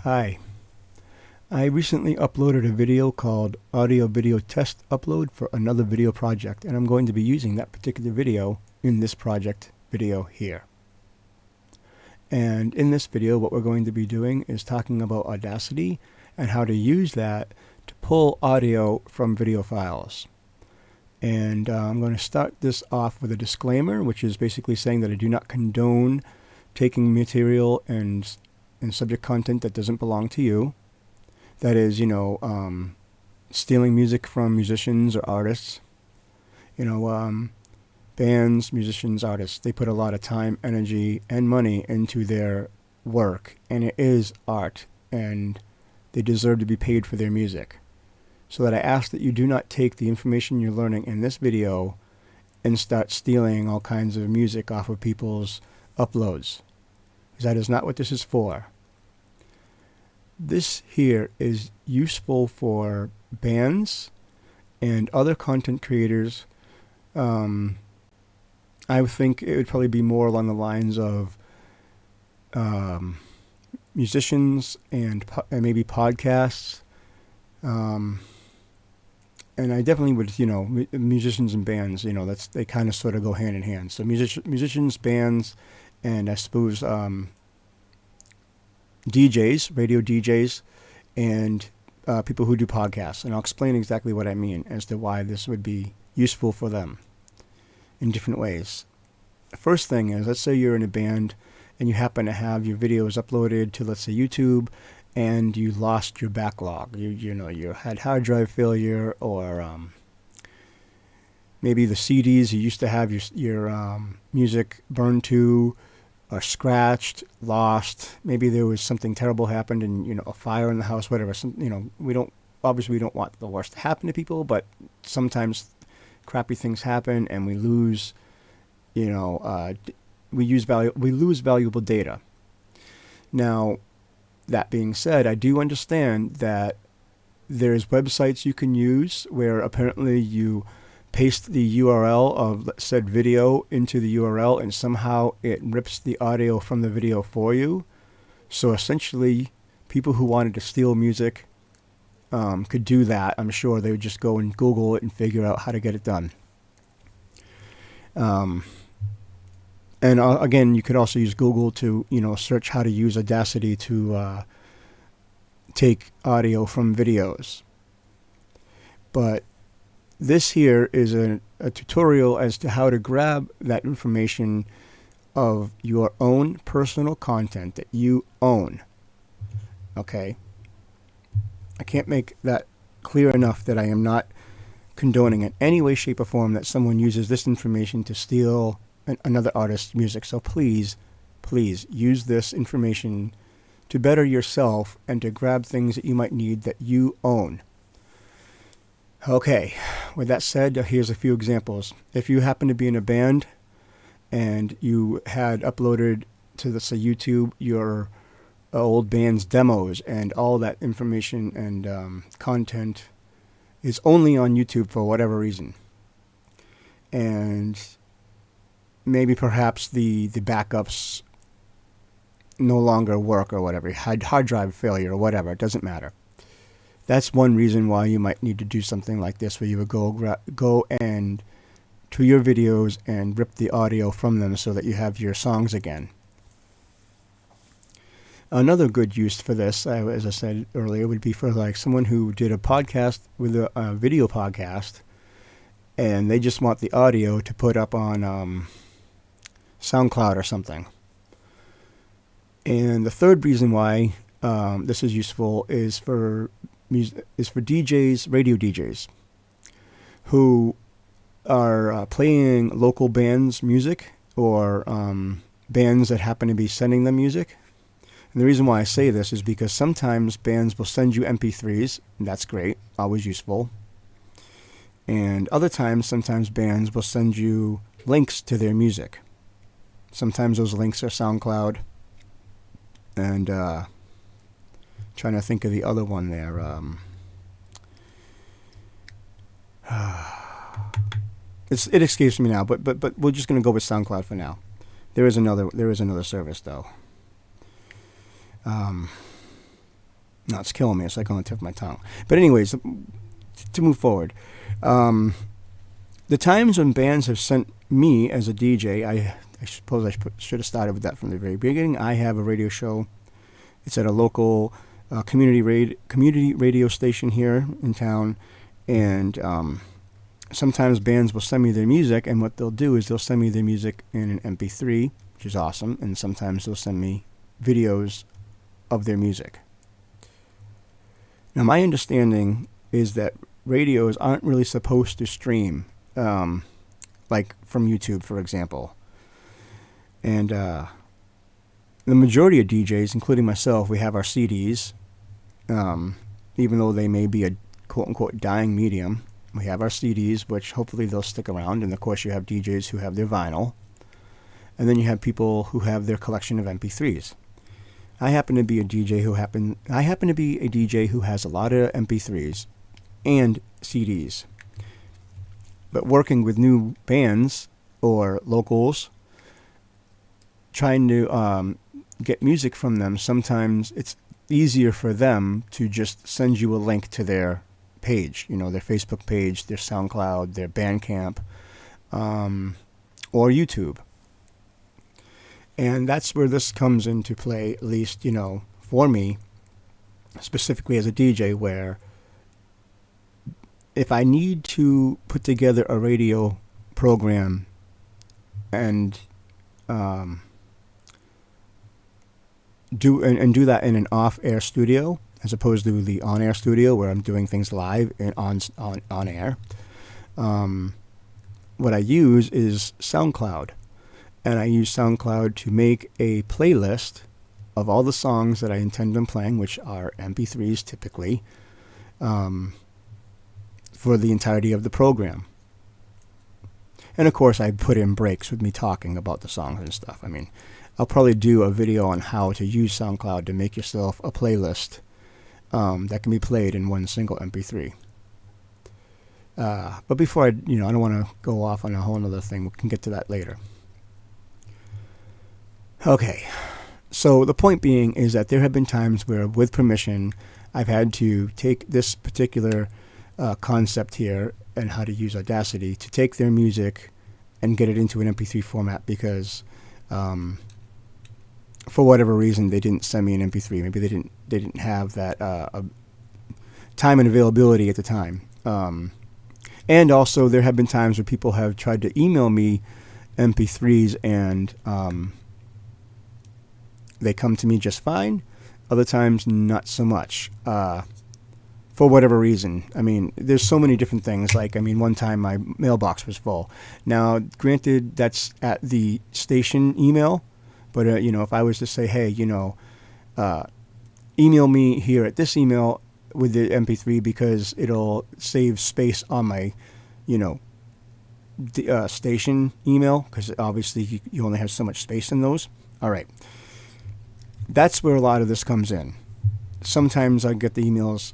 Hi. I recently uploaded a video called Audio Video Test Upload for another video project, and I'm going to be using that particular video in this project video here. And in this video, what we're going to be doing is talking about Audacity and how to use that to pull audio from video files. And I'm going to start this off with a disclaimer, which is basically saying that I do not condone taking material and subject content that doesn't belong to you. That is, stealing music from musicians or artists. Bands, musicians, artists, they put a lot of time, energy, and money into their work, and it is art, and they deserve to be paid for their music. So that I ask that you do not take the information you're learning in this video and start stealing all kinds of music off of people's uploads, because that is not what this is for. This here is useful for bands and other content creators. I would think it would probably be more along the lines of musicians and maybe podcasts. And I definitely would, musicians and bands, they kind of sort of go hand in hand. So musicians, bands, and I suppose DJs, radio DJs, and people who do podcasts. And I'll explain exactly what I mean as to why this would be useful for them in different ways. The first thing is, let's say you're in a band and you happen to have your videos uploaded to, let's say, YouTube, and you lost your backlog. You had hard drive failure, or maybe the CDs you used to have your music burned to, or scratched, lost. Maybe there was something terrible happened, and a fire in the house, whatever. We don't want the worst to happen to people, but sometimes crappy things happen, and we lose. We lose valuable data. Now, that being said, I do understand that there's websites you can use where apparently you paste the URL of said video into the URL, and somehow it rips the audio from the video for you. So essentially, people who wanted to steal music could do that. I'm sure they would just go and Google it and figure out how to get it done. And again, you could also use Google to, search how to use Audacity to take audio from videos. But this here is a tutorial as to how to grab that information of your own personal content that you own. Okay? I can't make that clear enough that I am not condoning in any way, shape, or form that someone uses this information to steal another artist's music. So please use this information to better yourself and to grab things that you might need that you own. Okay, with that said, here's a few examples. If you happen to be in a band and you had uploaded to, let's say, YouTube your old band's demos, and all that information and content is only on YouTube for whatever reason, and maybe perhaps the backups no longer work or whatever, hard drive failure or whatever, it doesn't matter. That's one reason why you might need to do something like this, where you would go and to your videos and rip the audio from them so that you have your songs again. Another good use for this, as I said earlier, would be for like someone who did a podcast with a video podcast, and they just want the audio to put up on SoundCloud or something. And the third reason why this is useful is for DJs, radio DJs, who are playing local bands' music, or bands that happen to be sending them music. And the reason why I say this is because sometimes bands will send you MP3s, and that's great, always useful. And other times, sometimes bands will send you links to their music. Sometimes those links are SoundCloud. And trying to think of the other one there. It escapes me now, but we're just going to go with SoundCloud for now. There is another service though. No, it's killing me. It's like on the tip of my tongue. But anyways, to move forward, the times when bands have sent me as a DJ, I suppose I should have started with that from the very beginning. I have a radio show. It's at a local community radio station here in town, and sometimes bands will send me their music, and what they'll do is they'll send me their music in an MP3, which is awesome, and sometimes they'll send me videos of their music. Now, my understanding is that radios aren't really supposed to stream, like from YouTube, for example. And the majority of DJs, including myself, we have our CDs, even though they may be a quote-unquote dying medium. We have our CDs, which hopefully they'll stick around. And, of course, you have DJs who have their vinyl. And then you have people who have their collection of MP3s. I happen to be a DJ who has a lot of MP3s and CDs. But working with new bands or locals, trying to get music from them, sometimes it's easier for them to just send you a link to their page, their Facebook page, their SoundCloud, their Bandcamp, or YouTube. And that's where this comes into play, at least, for me, specifically as a DJ, where if I need to put together a radio program and do that in an off-air studio, as opposed to the on-air studio where I'm doing things live and on air, what I use is SoundCloud. And I use SoundCloud to make a playlist of all the songs that I intend on playing, which are MP3s typically, for the entirety of the program. And of course, I put in breaks with me talking about the songs and stuff. I mean, I'll probably do a video on how to use SoundCloud to make yourself a playlist that can be played in one single MP3. But before I don't want to go off on a whole other thing. We can get to that later. Okay, so the point being is that there have been times where, with permission, I've had to take this particular concept here and how to use Audacity to take their music and get it into an MP3 format because, for whatever reason, they didn't send me an MP3. Maybe they didn't have that time and availability at the time. And also, there have been times where people have tried to email me MP3s and they come to me just fine. Other times, not so much. For whatever reason. I mean, there's so many different things. Like, one time my mailbox was full. Now, granted, that's at the station email. But, if I was to say, hey, email me here at this email with the MP3 because it'll save space on my, station email, because obviously you only have so much space in those. All right. That's where a lot of this comes in. Sometimes I get the emails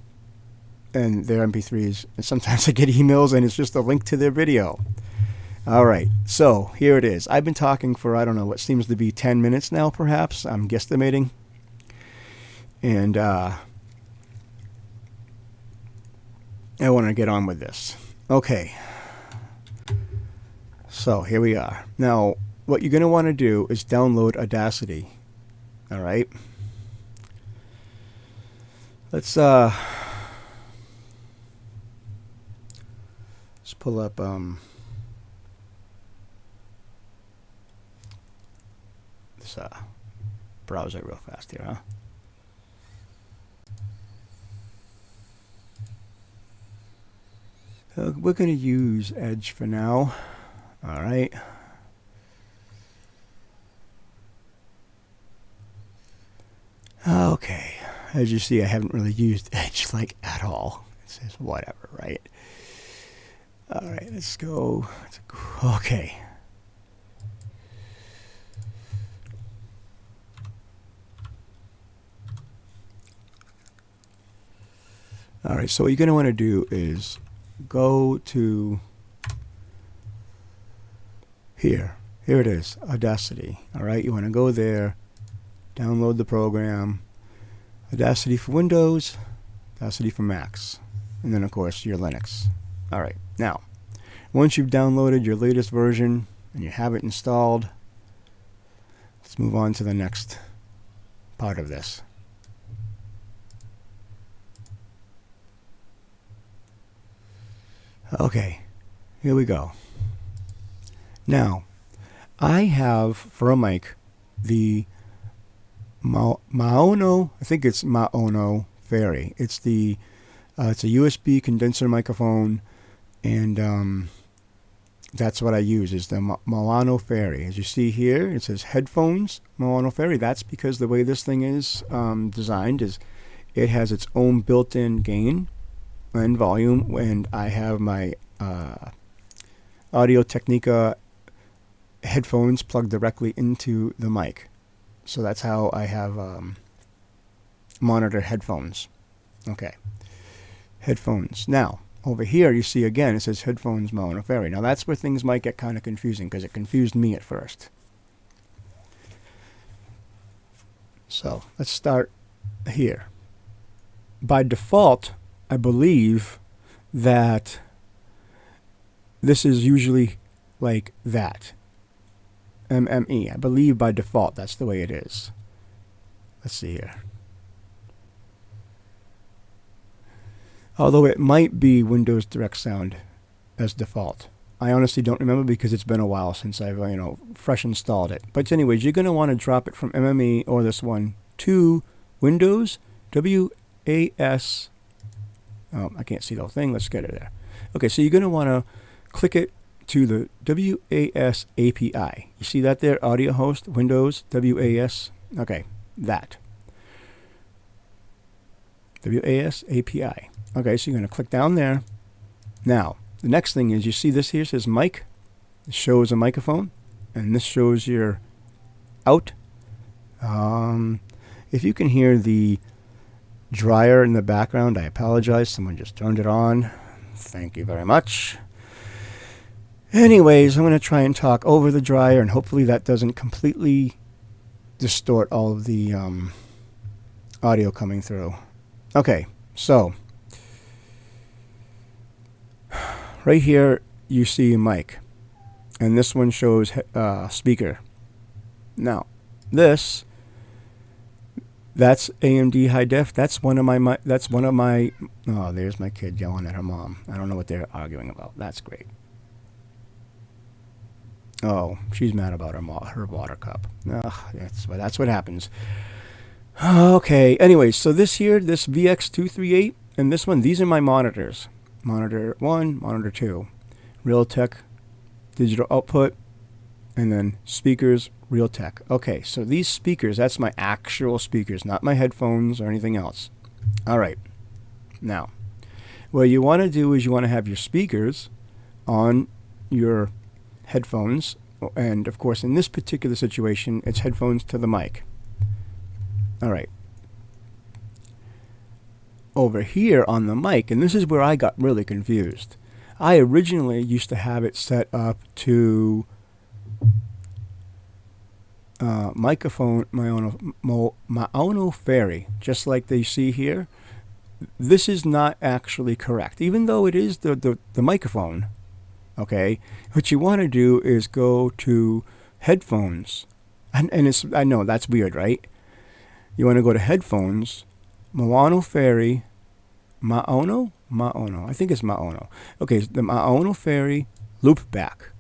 and their MP3s, and sometimes I get emails and it's just a link to their video. All right, so here it is. I've been talking for, I don't know, what seems to be 10 minutes now, perhaps. I'm guesstimating. And I want to get on with this. Okay. So here we are. Now, what you're going to want to do is download Audacity. All right. Let's pull up this browser real fast here, huh? We're going to use Edge for now. All right. Okay. As you see, I haven't really used Edge at all. It says whatever, right? All right, let's go. Okay. All right, so what you're going to want to do is go to here. Here it is, Audacity. All right, you want to go there, download the program. Audacity for Windows, Audacity for Macs, and then of course your Linux. All right, now once you've downloaded your latest version and you have it installed, let's move on to the next part of this. Okay, here we go. Now, I have for a mic the Maono, I think it's Maono Fairy. It's the it's a USB condenser microphone, and that's what I use, is the Maono Fairy. As you see here, it says headphones Maono Fairy. That's because the way this thing is designed is it has its own built-in gain and volume, and I have my Audio Technica headphones plugged directly into the mic. So that's how I have monitor headphones. Okay, headphones. Now, over here you see again it says headphones Maono Fairy. Now that's where things might get kind of confusing, because it confused me at first. So let's start here. By default, I believe that this is usually like that. MME. I believe by default that's the way it is. Let's see here. Although it might be Windows Direct Sound as default. I honestly don't remember, because it's been a while since I've fresh installed it. But anyways, you're going to want to drop it from MME or this one to Windows WAS. Oh, I can't see the whole thing. Let's get it there. Okay, so you're going to want to click it to the WAS API. You see that there? Audio host, Windows, WAS. Okay, that. WAS API. Okay, so you're going to click down there. Now, the next thing is, you see this here says mic. It shows a microphone, and this shows your out. If you can hear the dryer in the background, I apologize. Someone just turned it on. Thank you very much. Anyways, I'm going to try and talk over the dryer, and hopefully that doesn't completely distort all of the audio coming through. Okay, so right here you see a mic, and this one shows speaker. Now, that's AMD high def. That's one of my. Oh, there's my kid yelling at her mom. I don't know what they're arguing about. That's great. Oh, she's mad about her water cup. That's what happens. Okay. Anyways, so this VX238 and this one, these are my monitors. Monitor 1, monitor 2. Realtek digital output, and then speakers, Realtek. Okay, so these speakers, that's my actual speakers, not my headphones or anything else. All right. Now, what you want to do is you want to have your speakers on your headphones, and of course in this particular situation it's headphones to the mic. All right, over here on the mic, and this is where I got really confused. I originally used to have it set up to microphone Maono Fairy, just like they see here. This is not actually correct, even though it is the microphone. Okay, what you want to do is go to headphones, and it's, I know that's weird, right? You want to go to headphones, Maono Fairy, Maono, I think it's Maono. Okay, the Maono Fairy loop back.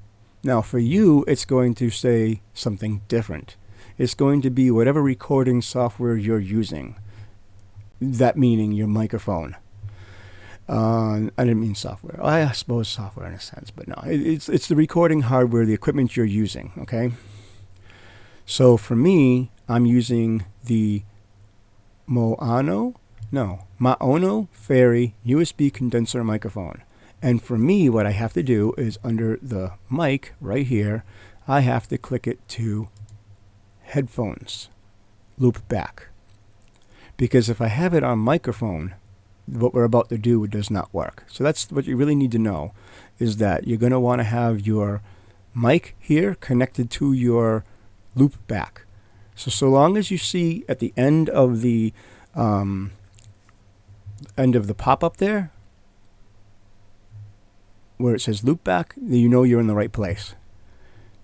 Now for you, it's going to say something different. It's going to be whatever recording software you're using. That meaning your microphone. I didn't mean software. I suppose software in a sense, but no. It's the recording hardware, the equipment you're using, okay? So for me, I'm using the Maono Fairy USB condenser microphone. And for me, what I have to do is under the mic right here, I have to click it to headphones, loop back. Because if I have it on microphone, what we're about to do does not work. So that's what you really need to know, is that you're going to want to have your mic here connected to your loop back. So long as you see at the end of the end of the pop-up there, where it says loopback, you know you're in the right place.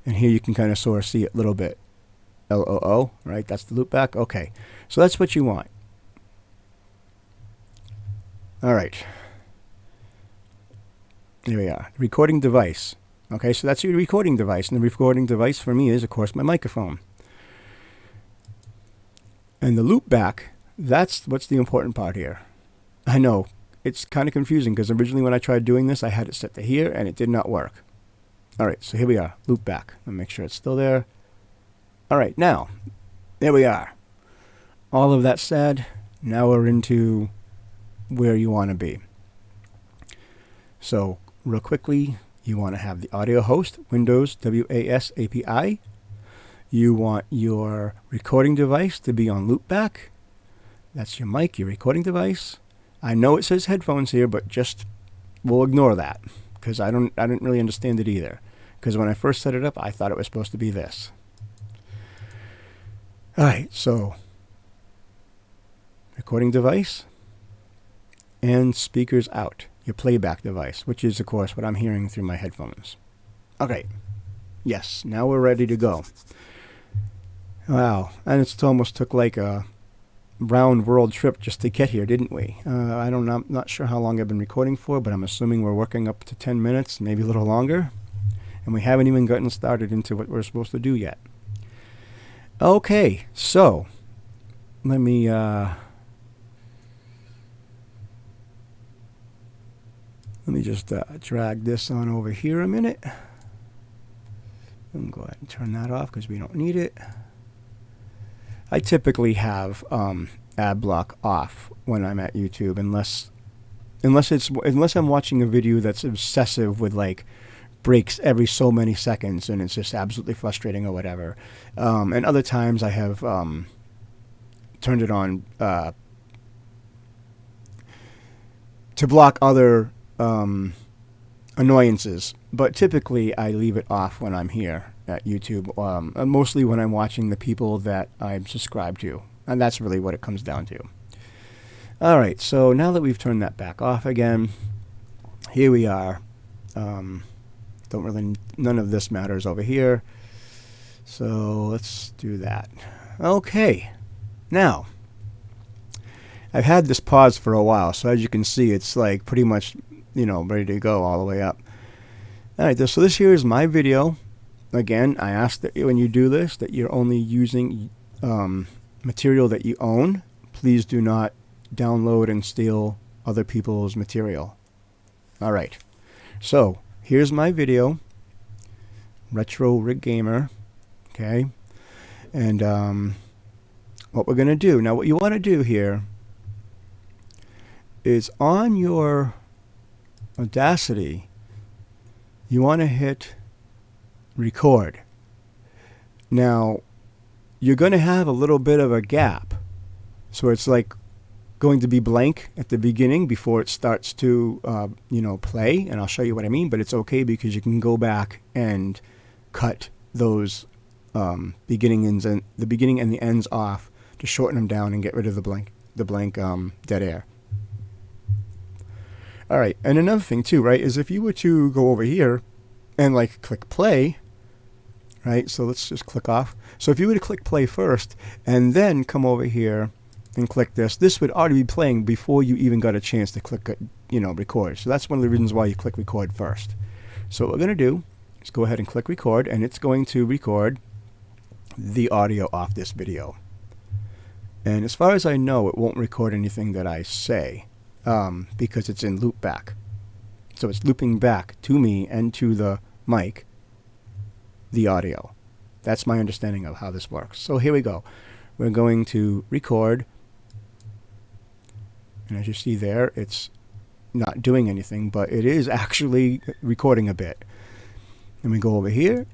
And here you can kind of sort of see it a little bit. LOO, right? That's the loopback. Okay, so that's what you want. All right. Here we are. Recording device. Okay, so that's your recording device. And the recording device for me is, of course, my microphone. And the loopback, that's what's the important part here. I know, it's kind of confusing because originally when I tried doing this, I had it set to here and it did not work. All right, so here we are, loopback. Let me make sure it's still there. All right, now, there we are. All of that said, now we're into where you want to be. So, real quickly, you want to have the audio host, Windows WAS API. You want your recording device to be on loopback. That's your mic, your recording device. I know it says headphones here, but just we'll ignore that because I didn't really understand it either. Because when I first set it up, I thought it was supposed to be this. All right, so recording device and speakers out, your playback device, which is, of course, what I'm hearing through my headphones. Okay, yes, now we're ready to go. Wow, and it almost took like a round world trip just to get here, didn't we? I'm not sure how long I've been recording for, but I'm assuming we're working up to 10 minutes, maybe a little longer. And we haven't even gotten started into what we're supposed to do yet. Okay, so let me just drag this on over here a minute. And go ahead and turn that off because we don't need it. I typically have ad block off when I'm at YouTube, unless I'm watching a video that's obsessive with like breaks every so many seconds and it's just absolutely frustrating or whatever. And other times I have turned it on to block other annoyances, but typically I leave it off when I'm here at YouTube, mostly when I'm watching the people that I'm subscribed to, and that's really what it comes down to. Alright, so now that we've turned that back off again, here we are. None of this matters over here, so let's do that. Okay, now I've had this pause for a while, so as you can see, it's like pretty much, ready to go all the way up. Alright, so this here is my video. Again, I ask that when you do this, that you're only using material that you own. Please do not download and steal other people's material. Alright, so here's my video, Retro Rig Gamer, okay? And what we're going to do, now what you want to do here is on your Audacity, you want to hit record. Now, you're going to have a little bit of a gap. So it's like going to be blank at the beginning before it starts to, play. And I'll show you what I mean, but it's okay because you can go back and cut those beginning and the ends off to shorten them down and get rid of the blank dead air. All right, and another thing too, right, is if you were to go over here and like click play, right? So let's just click off. So if you were to click play first and then come over here and click this would already be playing before you even got a chance to click, record. So that's one of the reasons why you click record first. So what we're going to do is go ahead and click record, and it's going to record the audio off this video. And as far as I know, it won't record anything that I say. Because it's in loopback. So it's looping back to me and to the mic, the audio. That's my understanding of how this works. So here we go. We're going to record. And as you see there, it's not doing anything, but it is actually recording a bit. Then we go over here,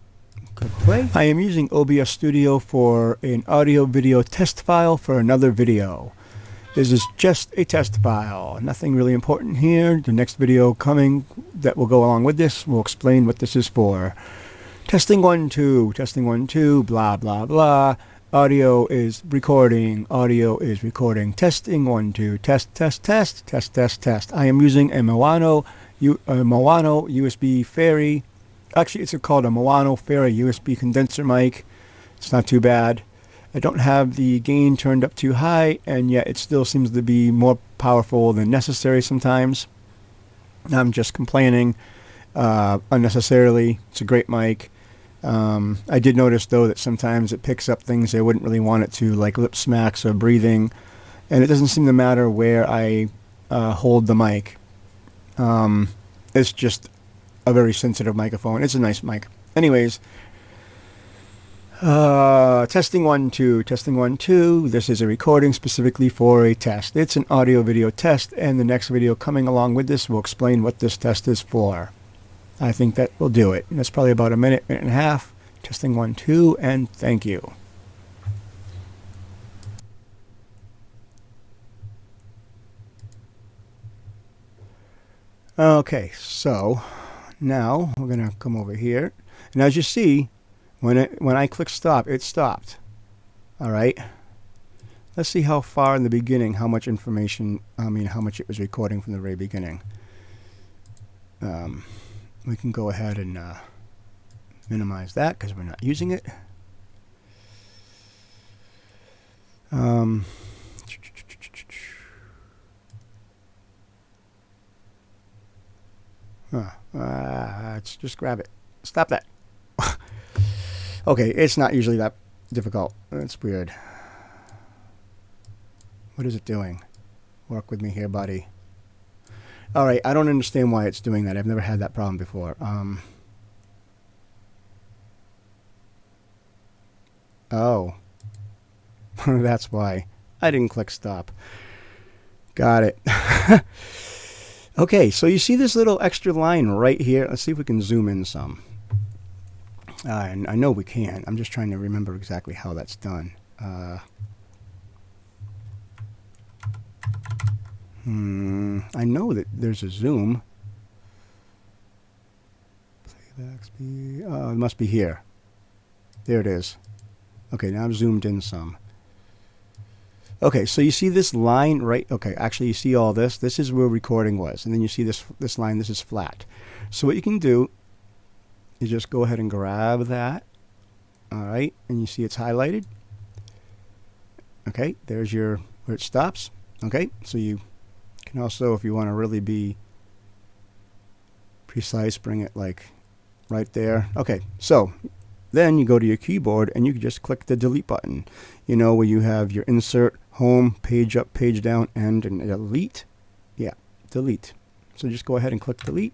click play. I am using OBS Studio for an audio video test file for another video. This is just a test file. Nothing really important here. The next video coming that will go along with this will explain what this is for. Testing 1, 2, testing 1, 2, blah, blah, blah. Audio is recording. Audio is recording. Testing 1 2. Test test test test test test. I am using a Moano USB Fairy. Actually, it's called a Moano Fairy USB condenser mic. It's not too bad. I don't have the gain turned up too high, and yet it still seems to be more powerful than necessary sometimes. I'm just complaining unnecessarily. It's a great mic. I did notice, though, that sometimes it picks up things I wouldn't really want it to, like lip smacks or breathing, and it doesn't seem to matter where I hold the mic. It's just a very sensitive microphone. It's a nice mic. Anyways, testing 1 2, testing 1 2. This is a recording specifically for a test. It's an audio video test, and the next video coming along with this will explain what this test is for. I think that will do it. And that's probably about a minute, minute and a half. Testing 1 2, and thank you. Okay, so now we're going to come over here. And as you see, when I click stop, it stopped. All right. Let's see how far in the beginning, how much information, how much it was recording from the very beginning. We can go ahead and minimize that because we're not using it. Let's just grab it. Stop that. Okay, it's not usually that difficult. That's weird. What is it doing? Work with me here, buddy. All right, I don't understand why it's doing that. I've never had that problem before. Oh. That's why. I didn't click stop. Got it. Okay, so you see this little extra line right here? Let's see if we can zoom in some. And I know we can. I'm just trying to remember exactly how that's done. I know that there's a zoom. Playback speed. Oh, it must be here. There it is. Okay, now I've zoomed in some. Okay, so you see this line right? Okay, actually you see all this. This is where recording was. And then you see this line. This is flat. So what you can do is just go ahead and grab that. All right, and you see it's highlighted. Okay, there's where it stops. Okay, so you can also, if you want to really be precise, bring it like right there. Okay, so then you go to your keyboard and you can just click the delete button. You know, where you have your insert, home, page up, page down, end, and delete. Yeah, delete. So just go ahead and click delete,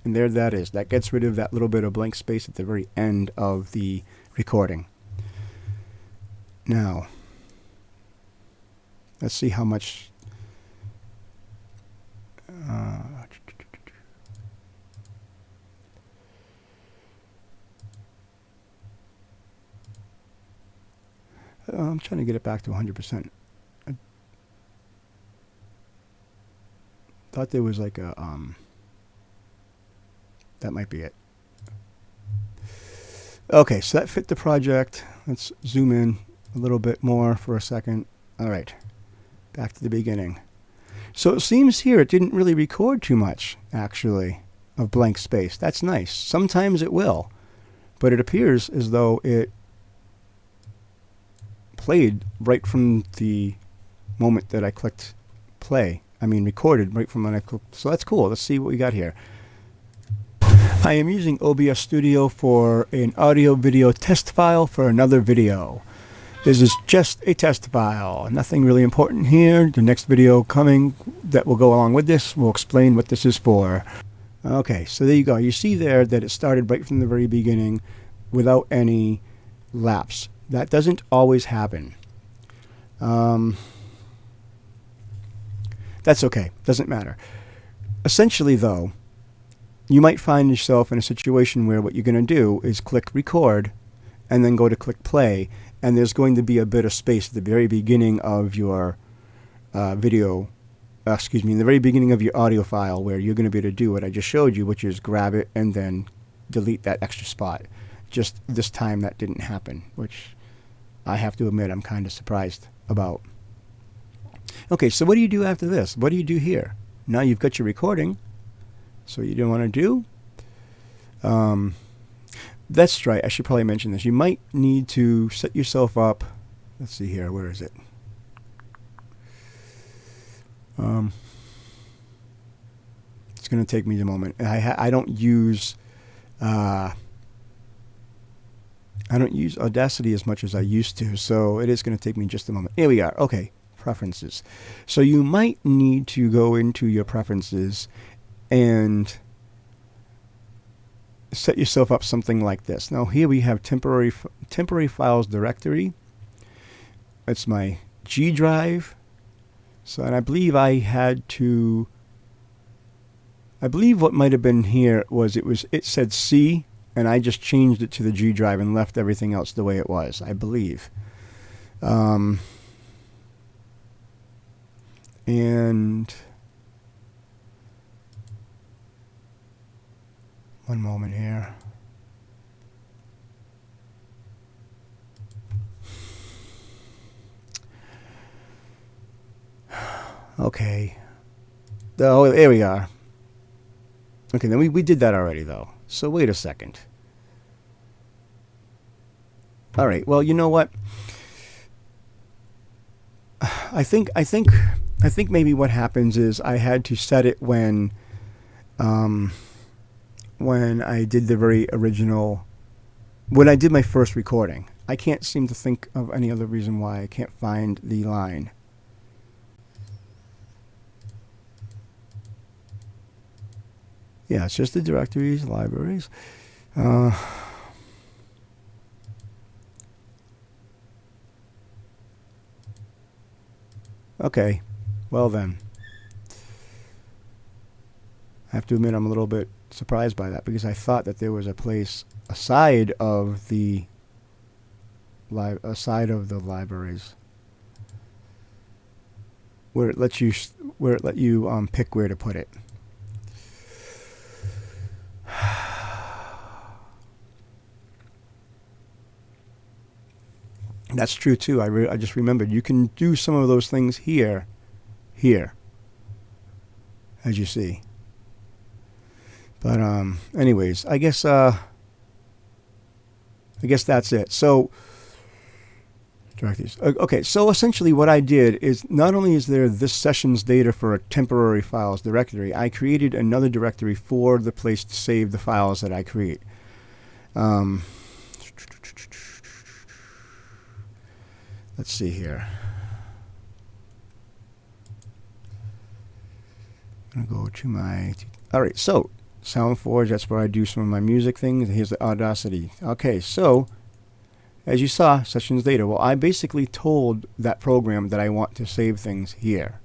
and there that is. That gets rid of that little bit of blank space at the very end of the recording. Now, let's see how much. I'm trying to get it back to 100%. I thought there was like a that might be it. Okay, so that fit the project. Let's zoom in a little bit more for a second. All right, back to the beginning. So it seems here it didn't really record too much, actually, of blank space. That's nice. Sometimes it will, but it appears as though it played right from the moment that I clicked play. I mean, recorded right from when I clicked. So that's cool. Let's see what we got here. I am using OBS Studio for an audio video test file for another video. This is just a test file. Nothing really important here. The next video coming that will go along with this will explain what this is for. Okay, so there you go. You see there that it started right from the very beginning without any lapse. That doesn't always happen. That's okay. Doesn't matter. Essentially, though, you might find yourself in a situation where what you're going to do is click record and then go to click play, and there's going to be a bit of space at the very beginning of your in the very beginning of your audio file where you're going to be able to do what I just showed you, which is grab it and then delete that extra spot. Just this time that didn't happen, which I have to admit I'm kind of surprised about. Okay, so what do you do after this? What do you do here? Now you've got your recording. So what you don't want to do? That's right. I should probably mention this. You might need to set yourself up. Let's see here. Where is it? It's going to take me a moment. I don't use Audacity as much as I used to, so it is going to take me just a moment. Here we are. Okay, preferences. So you might need to go into your preferences and set yourself up something like this. Now here we have temporary files directory. That's my G drive. So, and I believe what might have been here was it said C, and I just changed it to the G drive and left everything else the way it was, I believe. And one moment here. Okay. Oh, there we are. Okay, then we did that already, though. So wait a second. All right. Well, you know what? I think maybe what happens is I had to set it when I did the very original, when I did my first recording. I can't seem to think of any other reason why I can't find the line. Yeah, it's just the directories, libraries. Okay, well then. I have to admit I'm a little bit surprised by that because I thought that there was a place aside of the libraries where it let you pick where to put it. That's true too. I just remembered you can do some of those things here, as you see. But anyways, I guess that's it. So okay, so essentially what I did is not only is there this session's data for a temporary files directory, I created another directory for the place to save the files that I create. Let's see here. I'm going to go to my... All right, so SoundForge, that's where I do some of my music things. Here's the Audacity. Okay, so as you saw, sessions data. Well, I basically told that program that I want to save things here.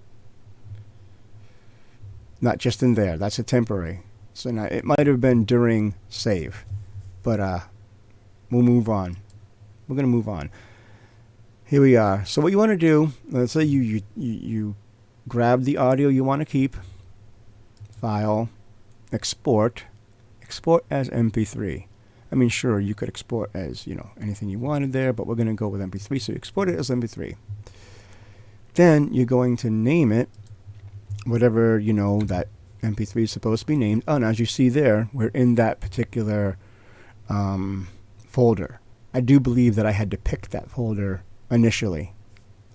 Not just in there. That's a temporary. So now it might have been during save. But we'll move on. We're going to move on. Here we are. So what you want to do, let's say you grab the audio you want to keep, file, export as MP3. I mean, sure, you could export as, anything you wanted there, but we're going to go with MP3, so you export it as MP3. Then you're going to name it whatever, that MP3 is supposed to be named. Oh, and as you see there, we're in that particular folder. I do believe that I had to pick that folder initially.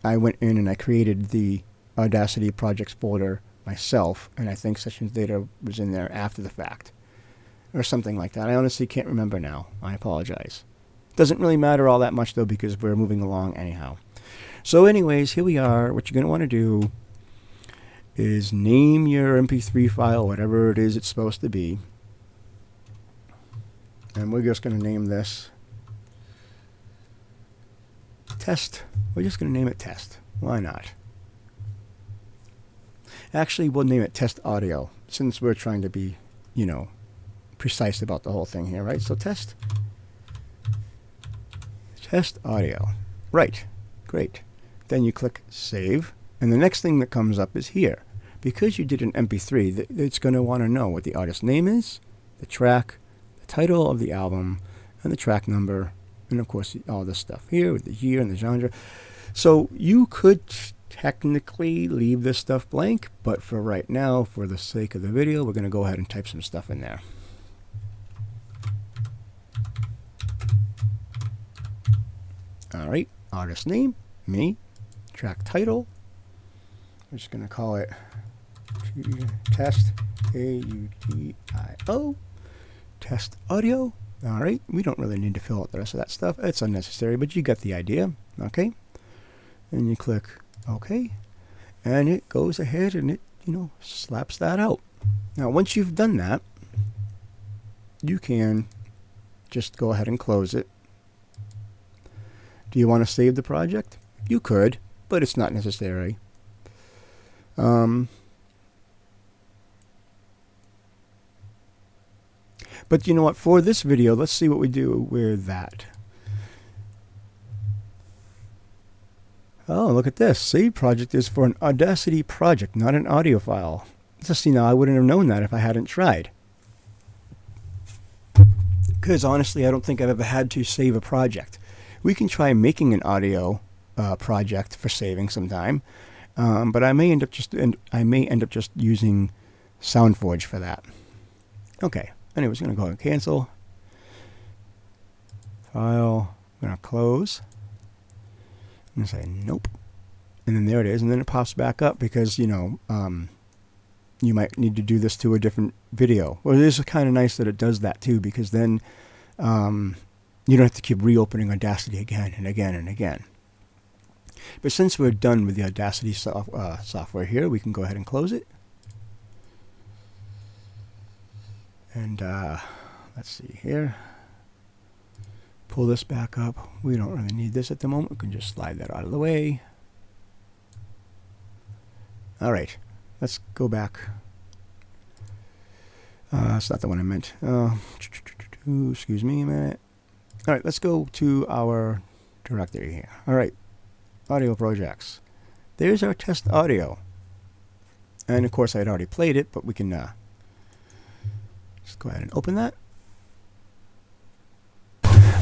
I went in and I created the Audacity projects folder myself, and I think sessions data was in there after the fact or something like that. I honestly can't remember now. I apologize. Doesn't really matter all that much though because we're moving along anyhow. So anyways, here we are. What you're going to want to do is name your MP3 file, whatever it is it's supposed to be. And we're just going to name this test. We're just going to name it test. Why not? Actually, we'll name it test audio since we're trying to be, precise about the whole thing here, right? So test audio. Right. Great. Then you click save. And the next thing that comes up is here. Because you did an MP3, it's going to want to know what the artist name is, the track, the title of the album, and the track number, And of course, all this stuff here with the year and the genre. So you could technically leave this stuff blank, but for right now, for the sake of the video, we're going to go ahead and type some stuff in there. All right, artist name, me, track title. We're just going to call it test, A-U-D-I-O, test audio. All right, we don't really need to fill out the rest of that stuff. It's unnecessary, but you get the idea, okay? And you click OK, and it goes ahead and it, slaps that out. Now, once you've done that, you can just go ahead and close it. Do you want to save the project? You could, but it's not necessary. But you know what? For this video, let's see what we do with that. Oh, look at this. Save project is for an Audacity project, not an audio file. Just, I wouldn't have known that if I hadn't tried. Because honestly, I don't think I've ever had to save a project. We can try making an audio project for saving sometime, but I may end up just using SoundForge for that. Okay. Anyways, I'm going to go ahead and cancel. File. I'm going to close. I'm going to say nope. And then there it is. And then it pops back up because, you might need to do this to a different video. Well, it is kind of nice that it does that too, because then you don't have to keep reopening Audacity again and again and again. But since we're done with the Audacity software here, we can go ahead and close it. And let's see here. Pull this back up. We don't really need this at the moment. We can just slide that out of the way. All right. Let's go back. That's not the one I meant. Excuse me a minute. All right. Let's go to our directory here. All right. Audio projects. There's our test audio. And of course, I had already played it, but we can just go ahead and open that.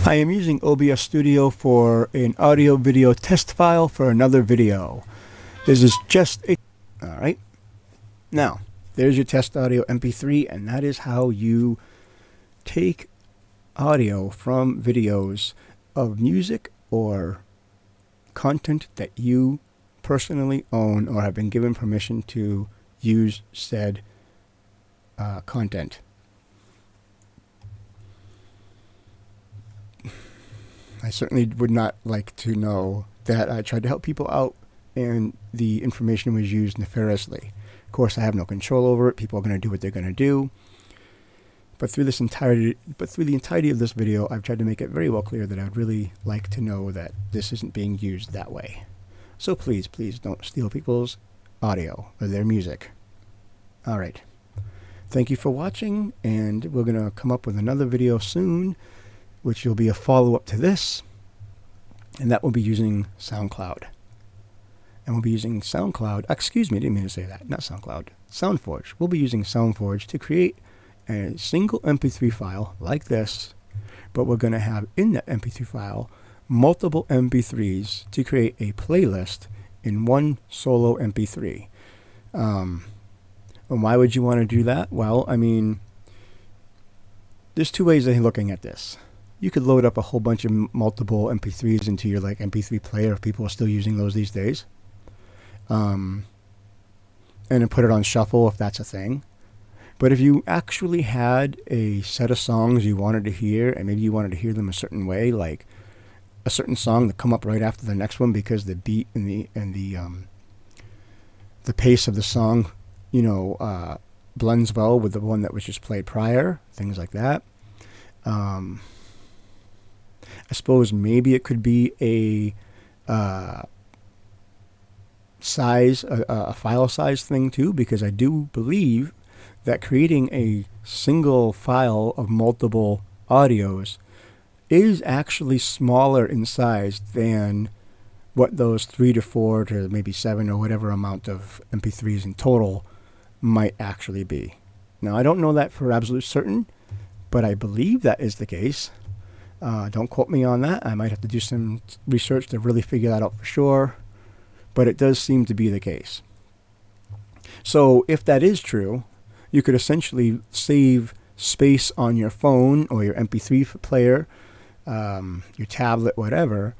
I am using OBS Studio for an audio video test file for another video. This is just a... All right. Now, there's your test audio MP3, and that is how you take audio from videos of music or content that you personally own or have been given permission to use said content. I certainly would not like to know that I tried to help people out and the information was used nefariously. Of course, I have no control over it. People are going to do what they're going to do. But through the entirety of this video, I've tried to make it very well clear that I'd really like to know that this isn't being used that way. So please, please don't steal people's audio or their music. All right. Thank you for watching, and we're going to come up with another video soon, which will be a follow-up to this, and that will be using SoundCloud. And we'll be using SoundCloud, excuse me, I didn't mean to say that, not SoundCloud, SoundForge. We'll be using SoundForge to create a single MP3 file like this, but we're going to have in that MP3 file multiple MP3s to create a playlist in one solo MP3. And why would you want to do that? Well, I mean, there's two ways of looking at this. You could load up a whole bunch of multiple MP3s into your MP3 player if people are still using those these days. And then put it on shuffle if that's a thing. But if you actually had a set of songs you wanted to hear, and maybe you wanted to hear them a certain way, like a certain song to come up right after the next one because the beat and the pace of the song, blends well with the one that was just played prior, things like that. I suppose maybe it could be a file size thing too, because I do believe that creating a single file of multiple audios is actually smaller in size than what those 3 to 4 to maybe 7 or whatever amount of MP3s in total might actually be. Now, I don't know that for absolute certain, but I believe that is the case. Don't quote me on that. I might have to do some research to really figure that out for sure. But it does seem to be the case. So if that is true, you could essentially save space on your phone or your MP3 player, your tablet, whatever,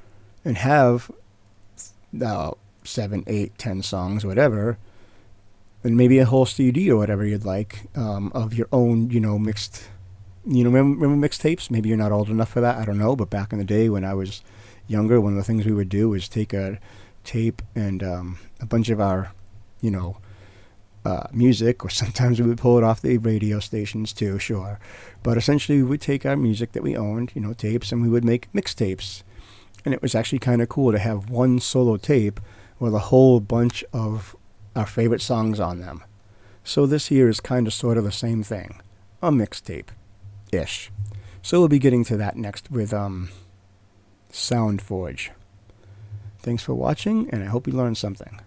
and have 7, 8, 10 songs, whatever, and maybe a whole CD or whatever you'd like, of your own, mixed. Remember mixtapes? Maybe you're not old enough for that. I don't know. But back in the day when I was younger, one of the things we would do was take a tape and a bunch of our, music, or sometimes we would pull it off the radio stations too, sure. But essentially, we would take our music that we owned, tapes, and we would make mixtapes. And it was actually kind of cool to have one solo tape with a whole bunch of our favorite songs on them. So this here is kind of sort of the same thing, a mixtape-ish. So we'll be getting to that next with SoundForge. Thanks for watching, and I hope you learned something.